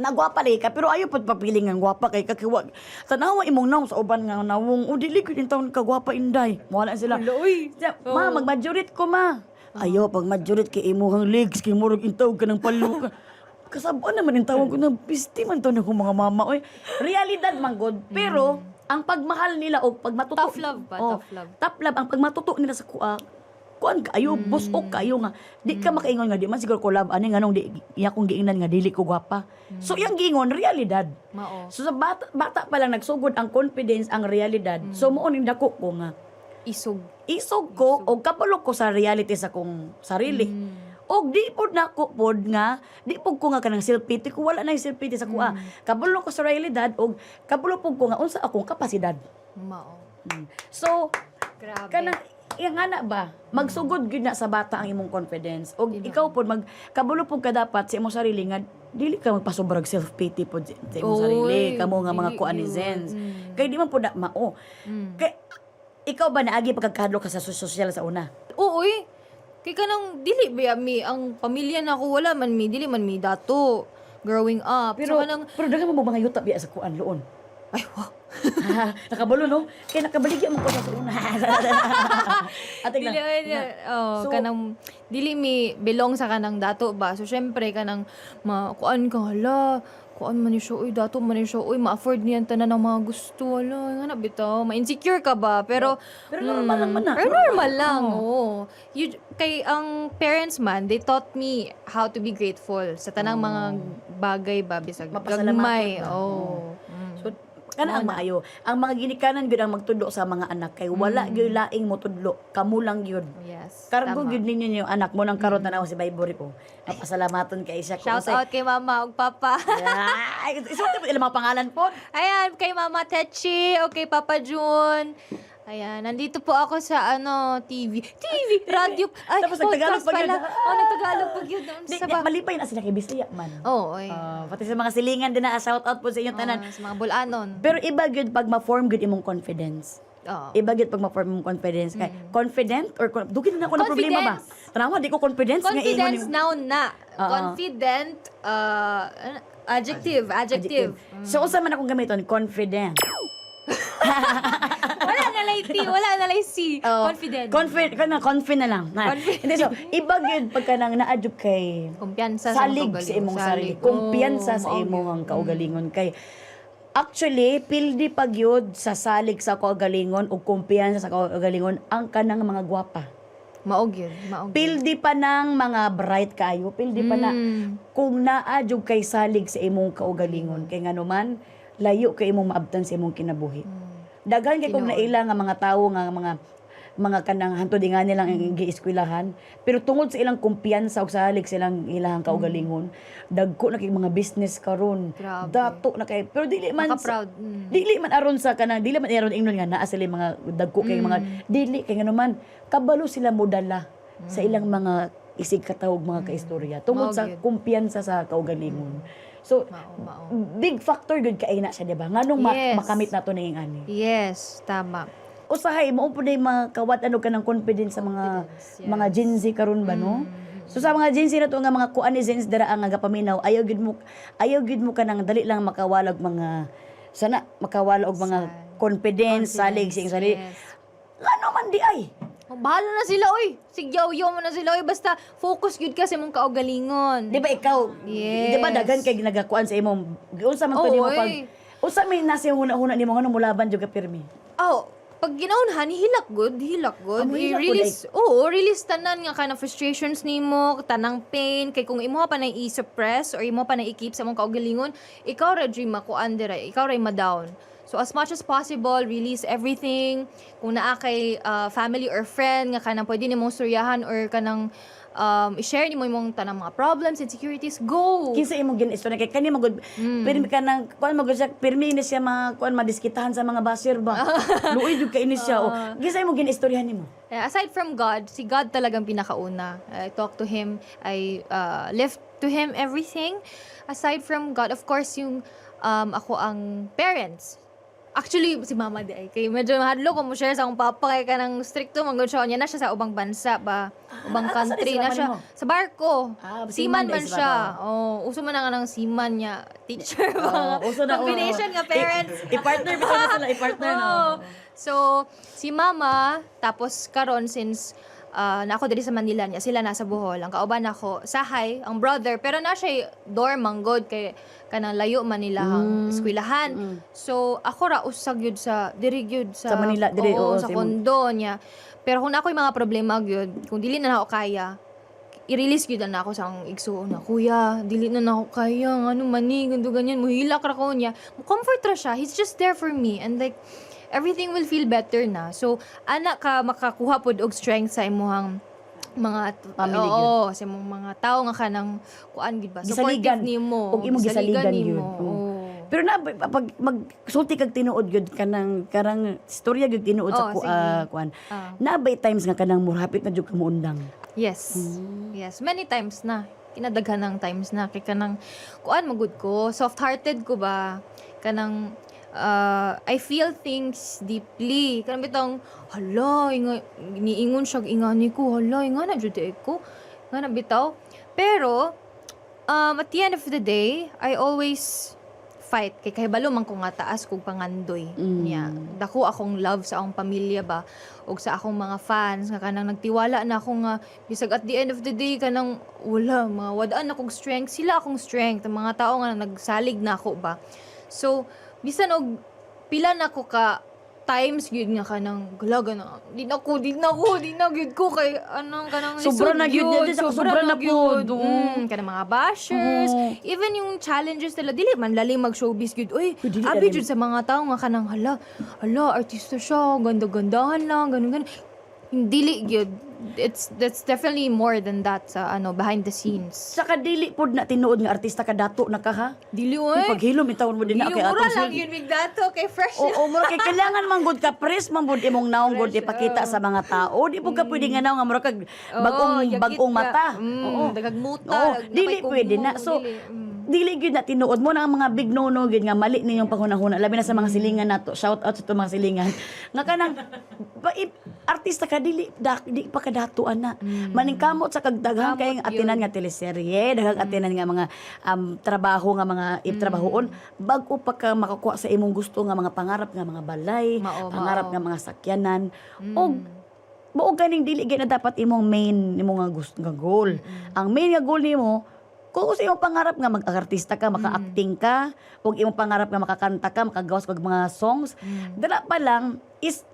Nagwapa ka pero ayo pud papiling ang gwapa kay kakiwag. Tanawa imong naw sa uban nga nawong o dili ko din taon kagwapa inday. Wala sila. Uy. Ma, mag-majorate ko ma. Ayo pag majorate kay imuhang legs kay murag intaw ka ng palo ka. Kasabaan naman yung tawag ko na pisti man to na kong mga mama. Oy, realidad man god. Pero ang pagmahal nila o pagmatuto Tough love ba? Tough love. Tough love ang pagmatuto nila sa kuan kayo busok kayo nga di ka makaingon nga di man siguro ko love ani nganong di iya kong giingnan nga dili ko gwapa. So yang giingon realidad. Mao. So sa bata pa lang nagsugod ang confidence ang realidad. So mo ning dako ko nga isog ko o kapalo ko sa reality sa kong sarili. Og di pod nako pod nga di pod ko nga kanang self-pity ko wala na yung self-pity sa kuha. Kabalo ko sa realidad og kabalo pod ko nga unsa akong kapasidad. Mao. So Grabe. kanang yang ana ba magsugod gyud na sa bata ang imong confidence og ikaw pod kabalo pod ka dapat sa imong sarili nga dili ka magpasobrag self-pity pod sa imong sarili kamo nga mga dili kuan ni yun. Zens. Kay di man pod na mao. Kay ikaw ba naagi pagkakadlo ka sa sosyal sa una? Oo, eh. Kay kanang dili ba mi ang pamilya na ko wala man mi dili man mi dato growing up. Pero so, kanang pero daghan mo mga yuta biya sa kuan loon. ay wow. Nakabalo no? Kaya nakabaligya mo ko sa una. Ating Dili So- kanang dili mi belong sa kanang dato ba. So syempre kanang kuan ka hala kuan man ni siya, uy, dato man ni siya, uy, ma-afford niyan tanan ng mga gusto, wala, nga na bitaw, ma-insecure ka ba? Pero normal lang man na. Pero normal lang, oo. Kay ang parents man, they taught me how to be grateful sa tanang mga bagay ba, bisag Mapasalamatan gagmay. ba? Oo. So, kana ang maayo. Ang mga ginikanan gyud ang magtudlo sa mga anak kay wala gyud laing mo tudlo, kamo lang gyud. Yes. Kargo tama. gyud ninyo yung anak mo nang karon tanaw si Vibory po. Napasalamaton kay siya. Shout out kay mama ug papa. Ay, isuot po ilang mga pangalan po. Ayan, kay Mama Techi, o kay Papa June. Ayan, nandito po ako sa radio. Ay, Tapos nagtagalog podcast pag yun. pala. Oh, nagtagalog pag yun. Sa ba? Malipay na sila kay Bisaya man. Oo, ay. Pati sa mga silingan din na shout out po sa inyong tanan. Sa mga bulanon. Pero iba gyud pag ma-form gyud imong confidence. Oo. Iba gyud pag ma-form imong confidence kay confident or dugin na ako na problema ba. Tanawa di ko confidence nga Confidence ingon noun na. Oo. Confident, adjective. So usa man akong gamiton confident. Wala na lay T, wala na lay C. Confident. Confident na lang. Hindi so iba gyud pagka nang naadjud kay Kumpiyansa sa salig kaugalingon. sa imong sarili. Salig. Kumpiyansa sa Oo, imong kaugalingon kay actually pildi pagyud sa salig sa kaugalingon ug kumpiyansa sa kaugalingon ang kanang mga gwapa. Maog yun. Maog yun. Pildi pa ng mga bright kayo, pildi pa na kung naadjud kay salig sa imong kaugalingon kay nganuman layo kay imong maabtan sa imong kinabuhi. Daghan kay kung naila nga mga tawo nga mga kanang hantod nga nilang gieskwelahan pero tungod sa ilang kumpiyansa ug salig sa ilang ilahang kaugalingon dagko na kay mga business karon Grabe. dato na kay pero dili man Maka-proud. dili man aron sa kanang dili man aron ingnon nga naa sila mga dagko kay mga dili kay nganuman kabalo sila modala sa ilang mga isig katawog mga kaistorya tungod Mao sa gyud. kumpiyansa sa kaugalingon. So Mao. big factor gud kay na siya, di ba? Nganong Yes. makamit nato na yung ani. Yes, tama. Usahay mo po na makawat ano ka ng confidence sa mga Confidence, yes. mga Gen Z karon ba no? So sa mga Gen Z na to nga mga kuan ni Gen Z dara ang gapaminaw ayaw gid mo ka nang dali lang makawalag mga sana makawalag og mga confidence salig sing sarili. Yes. Ngano man di ay? Oh, bahala na sila, oy. Sigyaw-yaw mo na sila, oy. Basta focus good ka sa mong kaugalingon. Di ba ikaw? Yes. Di ba daghan kay ginagakuan sa imong unsa man to Oo, nimo oy. pag unsa may nasa huna-huna nimo ngano mulaban jud ka pirmi? Oh, pag ginaunhan, hilak good. Mo hilak good, I-release, release tanan nga ka na frustrations nimo, tanang pain, kay kung imo pa na i-suppress or imo pa na i-keep sa mong kaugalingon, ikaw ra dream makuan dira, ikaw ra ma-down. So as much as possible, release everything. Kung naa kay family or friend nga kanang pwede nimong suryahan or kanang i-share nimo imong tanang mga problems, insecurities, go. Kinsa imong ginistorya kay kani magud pirmi ka nang kuan magud siya pirmi ni siya kuan madiskitahan sa mga basir ba. Luoy jud ka ini siya. Kinsa imong ginistoryahan nimo? Aside from God, si God talagang pinakauna. I talk to Him, I lift to Him everything. Aside from God, of course, yung ako ang parents. Actually, si mama di ay. Kaya medyo mahadlo ko mo share sa akong papa kay kanang stricto manggod siya. Niya na siya sa ubang bansa ba? Ubang country saan na si siya. mama nimo? Sa barko. seaman Seaman man guys, siya. baka. Oh, uso man nga ng seaman niya. Teacher ba? Uso na Combination nga parents. I-partner ba na sila? I-partner na. Oo. So, si mama, tapos karon since na ako diri sa Manila niya, sila nasa Bohol. Ang kauban ako, sahay, ang brother, pero na siya dorm manggod kay kanang layo man nila ang eskwelahan. So, ako ra usag yun diri gyud Sa Manila, diri, oo, sa sa kondo niya. Pero kung ako'y mga problema gyud, kung dili na ako kaya, i-release gyud na ako sa akong igsuon na, kuya, dili na ako kaya, ano mani, ganito ganyan, muhilak ra ko niya. Comfort ra siya. He's just there for me. And like, everything will feel better na. So, anak ka makakuha pod og strength sa imuhang mga Family oo, sa imong mga tao nga kanang kuan gid ba Gisaligan. supportive nimo Og imong gisaligan yun. oo. Pero na pag magsulti kag tinuod gyud kanang karang storya gyud tinuod sa Oo, sige. kuan. Nabay times nga kanang murhapit na jud ka muundang. Yes. Yes, many times na. Kinadaghan ng times na kay kanang kuan magud ko, soft-hearted ko ba kanang I feel things deeply. Kanang bitong hala, niingon siya ingani ko, hala, ingana jud ko. Ngana bitaw. Pero at the end of the day, I always fight kay kahibalo man ko nga taas kog pangandoy niya. Dako akong love sa akong pamilya ba ug sa akong mga fans nga kanang nagtiwala na ako nga bisag at the end of the day kanang wala mga wadaan akong strength, sila akong strength, ang mga tao nga nagsalig na ako ba. So bisan og pila na ko ka times gyud nga kanang galaga na di na gyud ko kay anong kanang Sobra lisod na gyud, dyan sa sobra na gyud. po. Kanang mga bashers, even yung challenges nila dili man lalim mag showbiz gyud. Uy, Dili abi lalim. jud sa mga tao nga kanang hala, artista siya, ganda-gandahan lang, ganun. dili gyud. That's definitely more than that sa behind the scenes. Saka dili pod na tinuod nga artista ka dato na ka ha. Dili Yung oy. paghilom itawon mo din na kay Mura atong lang sil. yun big dato kay fresh. Oo, mura kay kailangan man gud ka press man gud imong naong gud ipakita sa mga tao. Di po ka pwede nga naong nga mura kag bagong mata. Oo. Dagag muta. Oo, dili pwede na. So, dili gyud na tinuod mo na ang mga big no-no gyud nga mali ninyong panghunahuna labi na sa mga silingan nato. Shout out sa mga silingan. Nga kanang artista ka di pa kadatuan na. Maningkamot sa kagdaghang kay Kamot atinan nga teleserye, daghang atinan nga mga trabaho nga mga trabahoon bag-o pa ka makakuha sa imong gusto nga mga pangarap nga mga balay, Mao, pangarap mao. nga mga sakyanan. Og buog ganing dili gyud na dapat imong main imong nga gusto nga goal. Ang main nga goal nimo kung sa imong pangarap nga mag-artista ka, maka-acting ka, ug imong pangarap nga makakanta ka, makagawas kag mga songs, dala pa lang is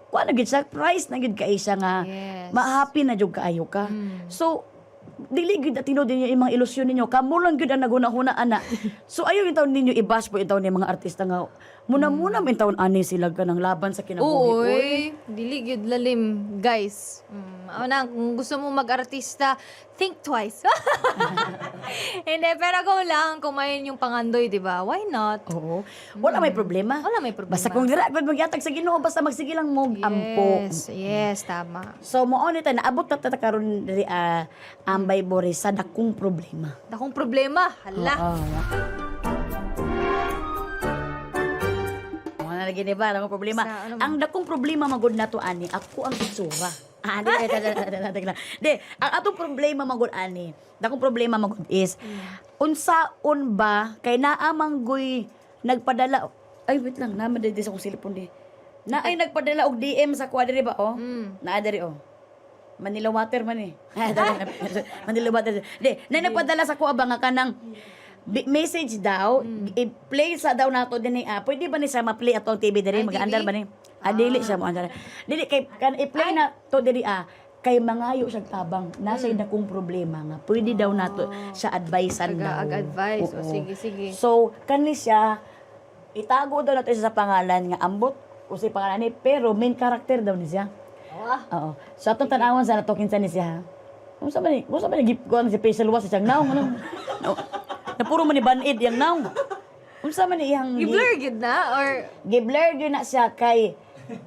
kuha na gyud siya, price na gyud kay siya nga Yes. ma-happy na jud kaayo ka. So dili gyud na tinuod ninyo imong ilusyon ninyo, kamo lang gyud ang naghuna-huna ana. So ayo yung taon ninyo i-bash po yung taon ni mga artista nga muna min taon ani sila ka ng laban sa kinabuhi. Uy, dili gyud lalim, guys. Na, kung gusto mo mag-artista, think twice. Hindi, pero go lang kung may yung pangandoy, di ba? Why not? Oo. Wala may problema. Wala may problema. Basta kung dira gud magyatag sa Ginoo basta magsige lang mo ampo. Yes, tama. So mo ni ta naabot na ta karon diri ambay bore sa dakong problema. Dakong problema, hala. Wala lagi ni ba dakong problema. Sa ano Ang dakong problema magud nato ani ako ang itsura. Di, ang atong problema magud ani. Dakong problema magud is unsaon ba kay naa manggoy nagpadala ay wait lang naman dito sa kong cellphone di. Na ay nagpadala og DM sa kuha diri ba oh. Naa diri oh. Manila Water man eh. Manila Water. Di, na nagpadala sa kuha ba nga kanang message daw, i-play sa daw nato din pwede ba ni sa ma-play atong TV diri Ay, mag-andar TV? ba ni? Dili siya mo andar. Dili kay kan i-play na to diri kay mangayo siya tabang nasa dakong problema nga pwede daw nato siya advisean daw. Ag-advise. O, Oo. sige. So kani siya itago daw nato siya sa pangalan nga ambot o si pangalan ni pero main character daw ni siya. Oo. So atong tan-awon sa nato kinsa ni siya. Unsa ba ni gift ko si facial wash sa siyang naong ano? Na puro man ni Band-Aid yang naong. Unsa man ni iyang I-blur gyud na or gi-blur gyud na siya kay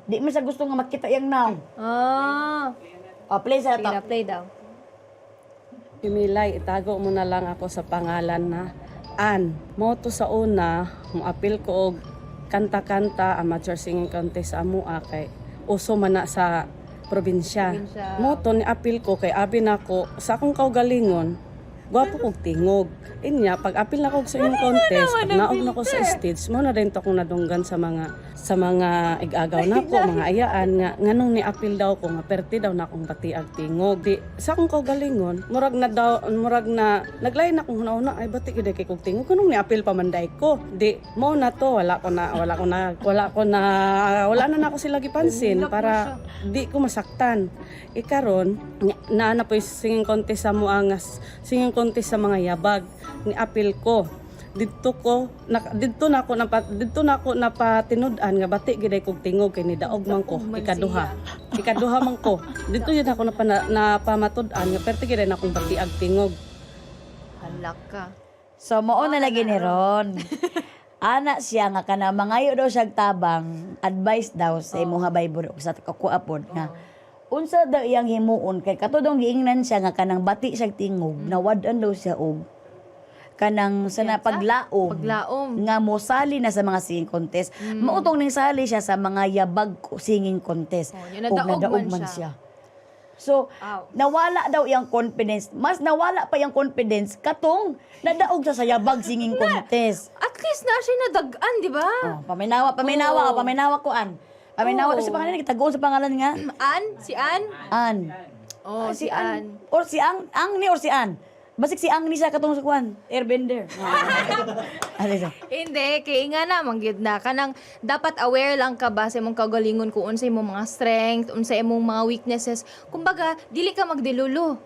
di man siya gusto nga makita yang naong. Play sa Sige na, to. play daw. Imilay, itago mo na lang ako sa pangalan na Ann. Mo to sa una, moapil ko og kanta-kanta amateur singing contest sa amua kay uso man na sa probinsya. Mo to ni apil ko kay abi nako sa akong kaugalingon. Gwapo kog tingog. Inya pag apil na ko sa inyong contest, pag naog na ko sa stage, mo na rin to akong nadunggan sa mga igagaw nako, mga ayaan nga nganong ni apil daw ko nga perti daw na akong batiag tingog. Di sa akong kaugalingon, murag na naglain akong hunahuna ay bati gid kay kog tingog kanong ni apil pa manday ko. Di mo na to wala na nako sila gipansin para di ko masaktan. Ikaron na po yung singing contest sa mga singing contest sa mga yabag ni apil ko dito na ako napatinud-an nga bati gid kog tingog kay ni daog man ko ikaduha man ko dito yun ako napamatud-an nga perti gid na akong bati ag tingog. Hala ka. So mao na lagi ni Ron. Ana siya nga kana mangayo daw siya tabang, advice daw sa imong habaybor sa kakuapod nga. Unsa daw iyang himuon kay katudong giingnan siya nga kanang bati siya tingog, nawad-an daw siya og kanang sana paglaom nga mosali na sa mga singing contest. Mautong ning sali siya sa mga yabag singing contest. yun, Ug nadaog man siya. So, nawala daw iyang confidence. Mas nawala pa iyang confidence katong nadaog siya sa yabag singing contest. At least na siya nadagan, di ba? Paminawa ko an. Paminawa sa pangalan gitagoon sa pangalan nga Ann? Si Ann? An. Oh, si Ann. Or si Ang ni or si An. Basik si Ang ni sa katong sa kwan, airbender. Ano siya? Hindi, kay nga na, manggid na. Kanang, dapat aware lang ka ba sa imong kagalingon kung unsay imong mga strength, unsay imong mga weaknesses. Kumbaga, dili ka magdilulo.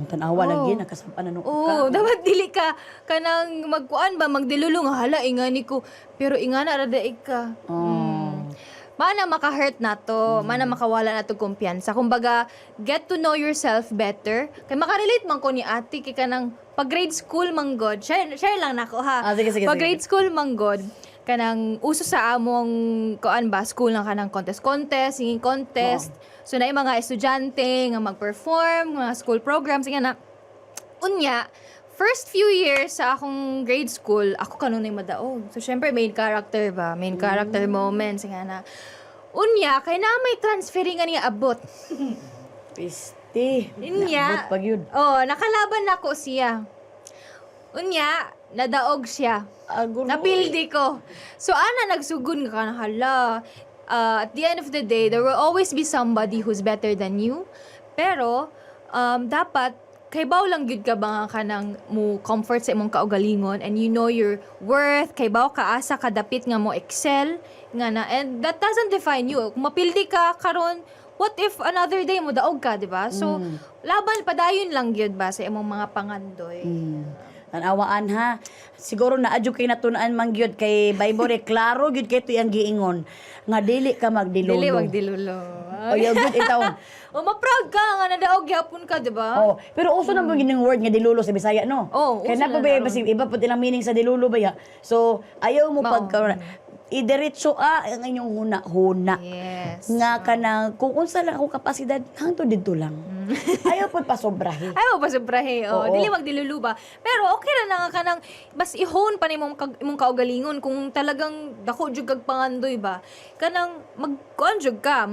Tanawa lagi nakasampan na nung Oo, dapat dili ka kanang magkuan ba, magdilulo nga, hala, ingani ko. Pero ingana, radaig ka. mana maka-hurt na to, mana makawala na to kumpiyansa. Kumbaga, get to know yourself better. Kay makarelate man ko ni ate, kay kanang pag-grade school manggod. Share lang nako ha. Sige. Pag-grade school manggod, kanang uso sa among kuan ba school lang kanang contest, singing contest. So na mga estudyante nga mag-perform, mga school programs nga na. Unya, first few years sa akong grade school, ako kanunay madaog. So syempre main character ba, main character moments nga na. Unya, kay na may transferring nga niya abot. Piste. Unya. Naabot pag yun. Oh, nakalaban nako siya. Unya, nadaog siya. Aguro. Napildi ko. So, ana, nagsugun ka na, hala. At the end of the day, there will always be somebody who's better than you. Pero, dapat, kay baw lang gud ka ba nga ka ng mo comfort sa imong kaugalingon and you know your worth, kay baw kaasa kadapit nga mo excel, nga na, and that doesn't define you. Kung mapildi ka, karon what if another day mo daog ka, di ba? So, laban, padayon lang gyud ba sa imong mga pangandoy. Tanawaan ha. Siguro na adyo kay natunan man gyud kay Bible klaro gyud kay tuyang giingon nga dili ka magdilulo. Dili wag dilulo. O yung good itaw. O ma-proud ka nga nadaog gyapon ka, di ba? Oh, pero uso na mo gining word nga dilulo sa Bisaya no. Oh, Kaya uso na pa na ba naroon. basi iba pud ilang meaning sa dilulo ba ya. So ayaw mo Mao. pagka idiretso ang inyong huna-huna. Yes. Nga ka na kung unsa lang akong kapasidad hangtod didto lang. Ayaw pud pasobrahi. Ayaw pa sobrahe. Oo. Dili magdilulu ba? Pero okay ra na nga ka nang bas i-hone pa nimong imong kaugalingon kung talagang dako jud kag pangandoy ba. Kanang mag-kuan jud ka,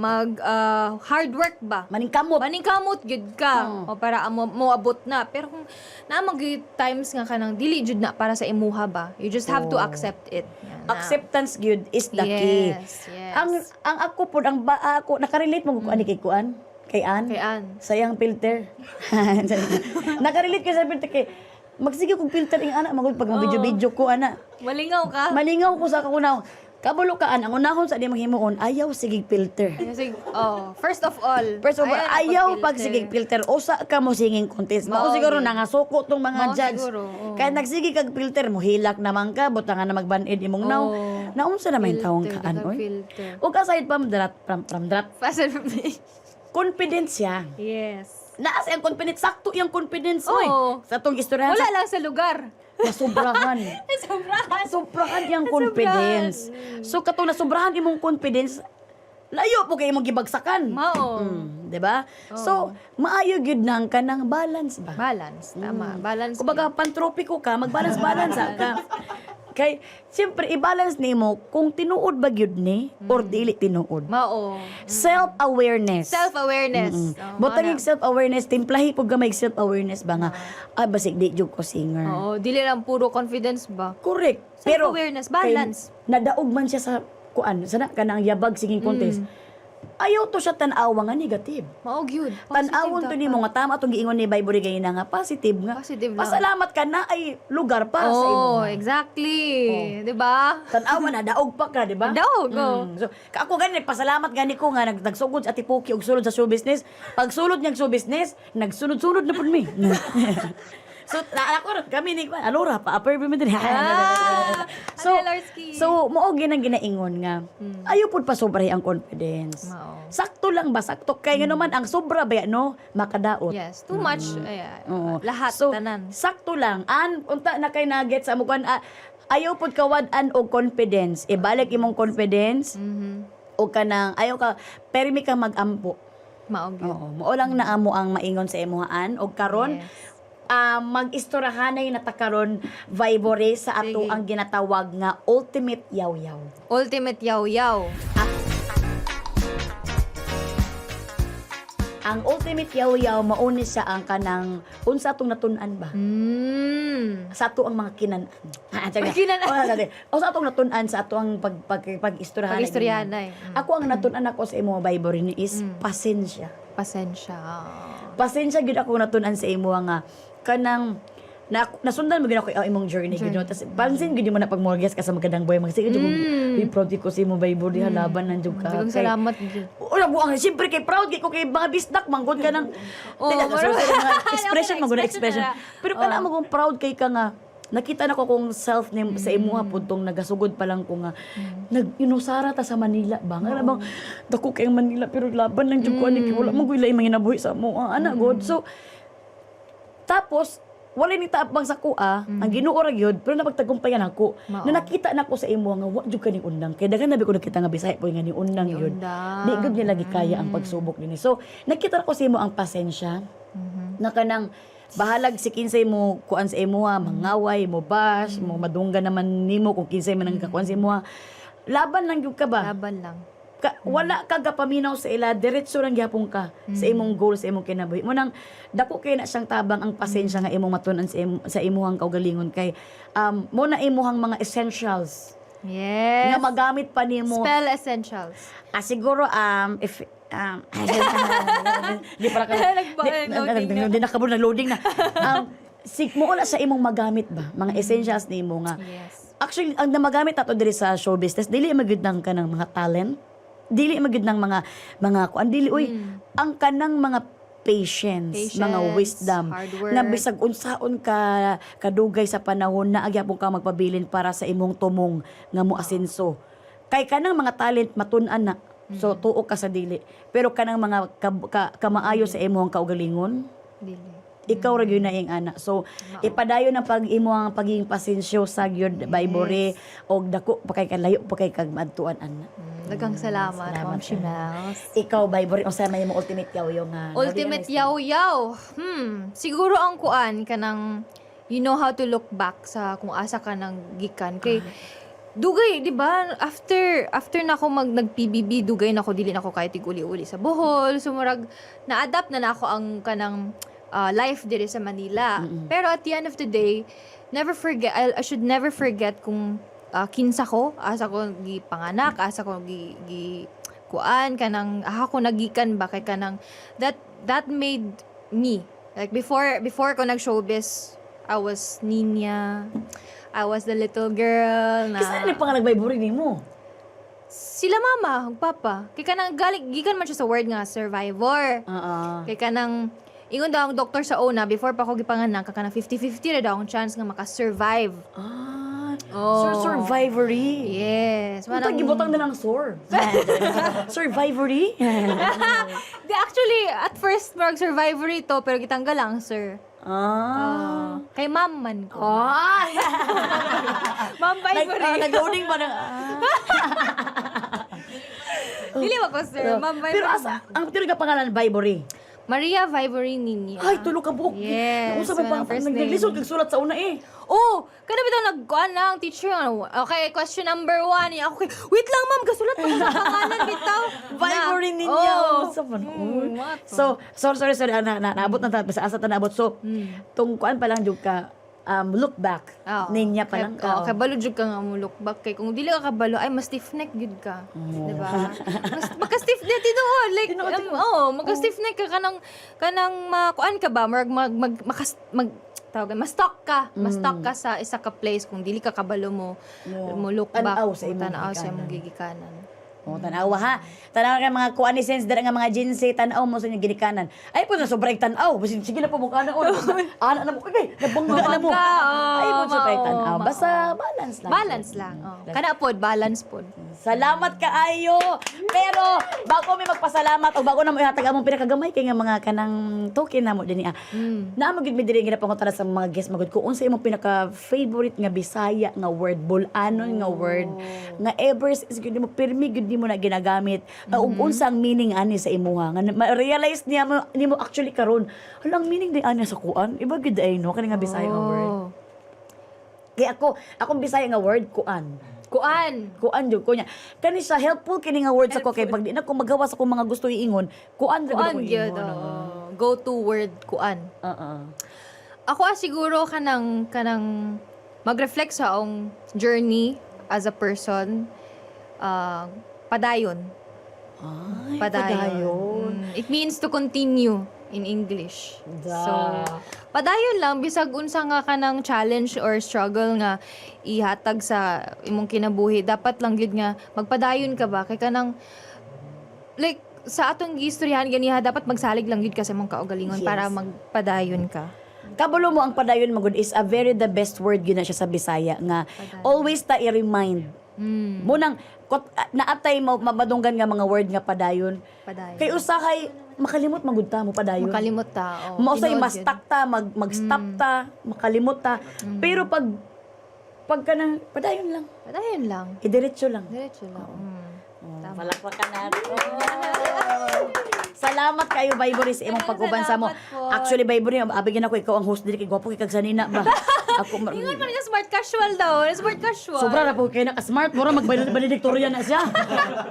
hard work ba? Maningkamot. Maningkamot gud ka o para mo abot na. Pero kung naamag times nga kanang dili jud na para sa imuha ba. You just have to accept it. Yan na. Acceptance gyud is the key. Yes. Ang ako pud ang ako nakarelate mo ko ani kay kuan kay Ann. Kay Ann. Sayang filter. Nakarelate ko sa filter kay magsige kog filter ing ana magud pag video ko ana. Malingaw ka. Malingaw ko sa kakunaw. Kabalo ka ang unahon sa di maghimuon ayaw sige filter. Sige, first of all. First of all, ayaw pag pag-filter. sige filter usa ka mo singing contest. Mao Mao siguro gyud. nangasuko tong mga Mao judge. siguro, oo. Kaya nagsige kag filter mo hilak naman ka butangan na magbanid imong naw. Oo. Naunsa na may taong Filter, kaan oy. filter. Ug aside from that from that confidence siya. Yes. Naas ang confidence, sakto yung confidence oy. Oo. Sa tong istorya Wala lang sa lugar. nasubrahan. Sobrahan. Sobrahan yung confidence. So katong nasubrahan imong confidence, layo po kay imong gibagsakan. Mao. 'Di ba? So maayo gyud nang kanang balance ba? Balance. Tama. Balance. Kumbaga pantropiko ka, magbalance-balance ka. Kay siyempre i-balance nimo kung tinuod ba gyud ni or dili tinuod. Mao. Self-awareness. Self-awareness. Butang self-awareness, timplahi po gamay self-awareness ba nga, basig di jud ko singer. Oo. Dili lang puro confidence ba? Correct. Pero Self-awareness, balance. kay nadaog man siya sa kuan, sana kanang yabag singing contest. Ayaw to siya tan-awa nga negative. Mao gyud. Tan-awon to nimo nga tama tong giingon ni Bible gay na nga positive nga. Positive lang. Pasalamat ka na ay lugar para sa imo. Oh, exactly. 'Di ba? Tan-awa na daog pa ka, di ba? Daog, oh. So, ako gani pasalamat gani ko nga nagsugod sa Atipuki og sulod sa show business. Pag sulod niyang show business, nagsunod-sunod na pud mi. So, ako kami ni alora pa upper mi din. So, Larski. so mo ginang ginaingon nga. Ayo pud pa sobra ang confidence. Mao. Sakto lang ba sakto kay nga naman ang sobra ba no makadaot. Yes, too much. Oo. Lahat So, tanan. sakto lang. Unta na kay nugget sa mukuan. Ayaw pud kawad-an og confidence. Ibalik imong confidence. O kanang ayaw ka permi ka magampo. Mao gyud. Oo. Mao lang na amo ang maingon sa imuhaan og karon. Yes. Mag-istorahanay na takaron Vibore sa ato Sige. ang ginatawag nga ultimate yaw-yaw. Ultimate yaw-yaw. Ang ultimate yaw-yaw mauni siya ang kanang unsa atong natun-an ba? Sa ato ang mga kinanan. Kinanan. O sa atong natun-an sa ato ang pag-istoryahan. Pag-istoryahanay. Ako ang natun-an ako sa imo Bible ni is pasensya. Pasensya. Pasensya gid ako natun-an sa imo nga kanang nasundan mo gid ako ang imong journey gid no. Tas pansin gid mo na pag morgas ka sa magandang boy magsige jud we proud ko sa imo Bible diha laban nan jud ka. Daghang Kay- salamat gyud. Wala mo ang siyempre kay proud kay ko kay mga bisdak manggod ka ng Oh, Teka, marami. mga expression Okay, maguna expression expression. na. Pero kana mo kung proud kay ka nga nakita na ko kung self ni sa imuha pudtong nagasugod pa lang ko nga nag-inusara ta sa Manila ba nga bang dako kay Manila pero laban lang jud ko ani kay wala man ko ilay manginabuhi sa mo ana god. So tapos wala ni taapang sa kuha, ang Ginoo ra gyud pero napagtagumpayan ako. Mao. Na nakita na ko sa imo nga wa jud ka ning undang kay daghan nabi ko nakita nga Bisaya po nga ni undang yun. undang. Di gud niya lagi kaya ang pagsubok dinhi. So nakita ko sa imo ang pasensya. Na kanang bahalag si kinsay mo kuan sa imo mangaway mo bash mo madungga naman nimo kung kinsay man ang kakuan sa imo laban lang gyud ka ba Laban lang. wala ka gapaminaw sa ila diretso lang gyapon ka sa imong goal sa imong kinabuhi mo nang dako kay na siyang tabang ang pasensya nga imong matun-an sa imuhang kaugalingon kay mo na imuhang mga essentials Yes. nga magamit pa nimo Spell essentials. siguro if di para ka Nag-loading di nakabul nag-loading na mo wala sa imong magamit ba mga essentials nimo nga Yes. actually ang namagamit nato diri sa show business dili magud nang kanang mga talent dili magud nang mga kuan dili ang kanang mga patience, mga wisdom hard work. na bisag unsaon ka kadugay sa panahon na agyapon ka magpabilin para sa imong tumong nga moasenso kay kanang mga talent matun-an na so tuo ka sa dili pero kanang mga kamaayo sa imong kaugalingon Dili. ikaw ra gyud na ing ana so ipadayon ang pag-imo ang pagiging pasensyosa gyud baybore og dako pa kay kalayo pa kay kag madtuan ana Daghang salamat, salamat, Ma'am Shimels. ikaw baybore unsa may mo ultimate yaw nga Ultimate yaw-yaw. Siguro ang kuan kanang you know how to look back sa kung asa ka nang gikan. Kay dugay, di ba? After na ako nag-PBB, dugay na ako dili na ako kahit uli-uli sa Bohol. So murag na-adapt na ako ang kanang life diri sa Manila. Pero at the end of the day, never forget I should never forget kung kinsa ko, asa ko gipanganak, asa ko gi kuan kanang ako nagikan ba kay kanang that made me like before ko nag showbiz I was Nina, I was the little girl na kasi ni pangalag baybore nimo sila mama ug papa kay kanang gikan man siya sa word nga survivor kay kanang ingon daw ang doktor sa una before pa ko gipanganak kanang 50-50 ra daw ang chance nga maka-survive. survivory Yes. Manang gibutang na lang sore. Survivory? Di actually, at first, marag survivory to, pero gitanggal lang, sir. Kay ma'am man ko. Ma'am Vivory. Nag-loading pa na. Dili ba ko, sir? Ma'am Vivory. Pero asa, ang tinag pangalan, Vivory. Maria Vivory Ninia. Ay, tulog ka buhok. Yes, Naku, sabi pa, walang first name. naglisod, nagsulat sa una eh. Oh, kada bitaw nagkuan na ang teacher. Okay, question number 1. Ako kay, wait lang ma'am, kasulat pa sa pangalan bitaw. Vivory Na. ninyo. Oh. Sa what? So, sorry, naabot na tayo. Sa asa naabot. So, tong kuan pa lang jud ka, look back. Ninya pa lang ka. Kabalo jud ka nga mo look back kay kung dili ka kabalo ay mas stiff neck gud ka. Di ba? Magka stiff neck dito like magka stiff neck ka kanang makuan ka ba ma-stuck ka sa isa ka place kung dili ka kabalo mo look back Tanaw sa imong tanaw sa gikanan. imong gigikanan. Tanawa ha. Tanawa ka mga kuan ni sense dara nga mga jinsi tanaw mo sa inyong ginikanan. Ay po na sobrang tanaw. Basin sige na po mukha na ana na mo kay nabangga na mo. Ay po sobrang tanaw. Basta balance lang. Balance lang. Kana pod balance pod. Salamat kaayo. Pero bago mi magpasalamat o bago na mo ihatag among pinakagamay kay nga mga kanang token namo dinhi Naamo gid mi diri ginapangutan sa mga guest magud ko unsa imong pinaka favorite nga Bisaya nga word bulanon nga word nga ever since gid mo pirmi gid mo na ginagamit ug unsang meaning ani sa imuha nga ma-realize niya mo nimo actually karon halang meaning di ani sa kuan iba gid ay no kani nga Bisaya nga word kaya akong Bisaya nga word kuan jud ko niya kani siya helpful kini nga words ako kay pag di na ko magawas ako mga gusto iingon kuan ra Kuan ko gyud. Go to word kuan. Ako siguro kanang mag-reflect sa akong journey as a person. Padayon. Ay, It means to continue in English. So, padayon lang bisag unsa nga kanang challenge or struggle nga ihatag sa imong kinabuhi, dapat lang gid nga magpadayon ka ba kay kanang like sa atong giistoryahan ganiha dapat magsalig lang gid ka sa imong kaugalingon Yes. para magpadayon ka. Kabalo mo ang padayon magud is a very the best word gina siya sa Bisaya nga always ta i-remind. Munang naatay mabadunggan nga mga word nga padayon. Padayon. Kay usahay makalimot magud ta mo padayon. Makalimot ta. Mo say Tinood mas yun. takta mag-stop ta, makalimot ta. Pero pag kanang padayon lang, Padayon lang. idiretso lang. Diretso lang. Tama. Palakpakan natin. Salamat kayo, Baybory, sa imong pag-uban sa mo. Salamat po. Actually, Baybory, abigyan ako, ikaw ang host dili kay gwapo kay kag sanina ba. Ako Ingon man niya smart casual daw. Smart casual. sobra na po kayo naka-smart, mura magbalediktorya na siya.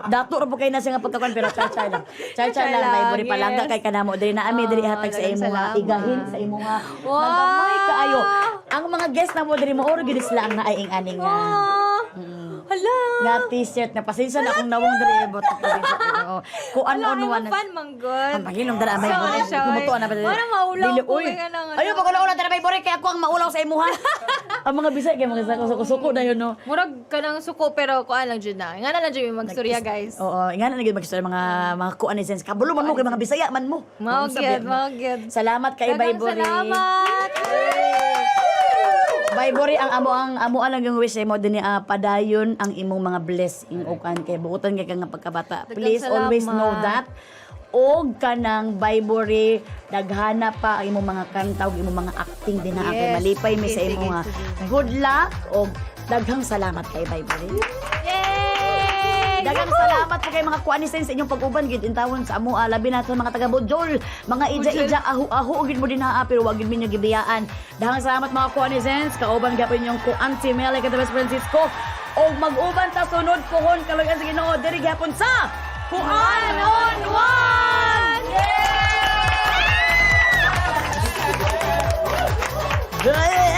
Dato ra po kayo na siya nga pagkakuan pero char-char lang. Char-char lang, Baybory, yes. palangga kay kanamo diri na ami diri hatag sa daghang imong salamat. igahin sa imong Wow. nagamay kaayo. Ang mga guest na mo diri mo oro gid sila ang naaying aning nga. Hala. Nga t-shirt na pasensya na akong nawong diri ibot kuan on one. Fan manggod. Ang pangilong dara may So, bore. siya, Kumuto na ba? Para maulaw Dili, ko uy. kaya nang- Ayaw pa ko na ulan dara may bore kay ako ang maulaw sa imuha. Ang mga bisay kay mga suko na yun no. Murag ka ng suko pero kuan lang jud na. Nga na lang jud yung magstorya guys. Oo, ingana na gyud magstorya mga kuan ni sense. Kabulo man mo kay mga bisaya man mo. Mao gyud, mao gyud. Salamat kay Daghang Baybory. Salamat. Baybory ang amo lang yung wish mo dinhi padayon ang imong mga blessing o kan kay buotan kay nga pagkabata. Please salamat. always know that. Og kanang Baybory daghana pa ang imong mga kanta ug imong mga acting din na kay Yes. malipay mi sa Sige, imong sige, sige. good luck og daghang salamat kay Baybory. Yay! Daghang salamat po kay mga kuanisen sa inyong pag-uban gid intawon sa amo labi naton mga taga Bojol, mga ija-ija ahu gid mo din ha pero wag gid minyo gibiyaan. Daghang salamat mga kuanisen kauban gyapon yung kuan si Mele Catabes Francisco og mag-uban ta sunod pohon kalugan sa Ginoo diri gyapon sa Kuan on One. Yay!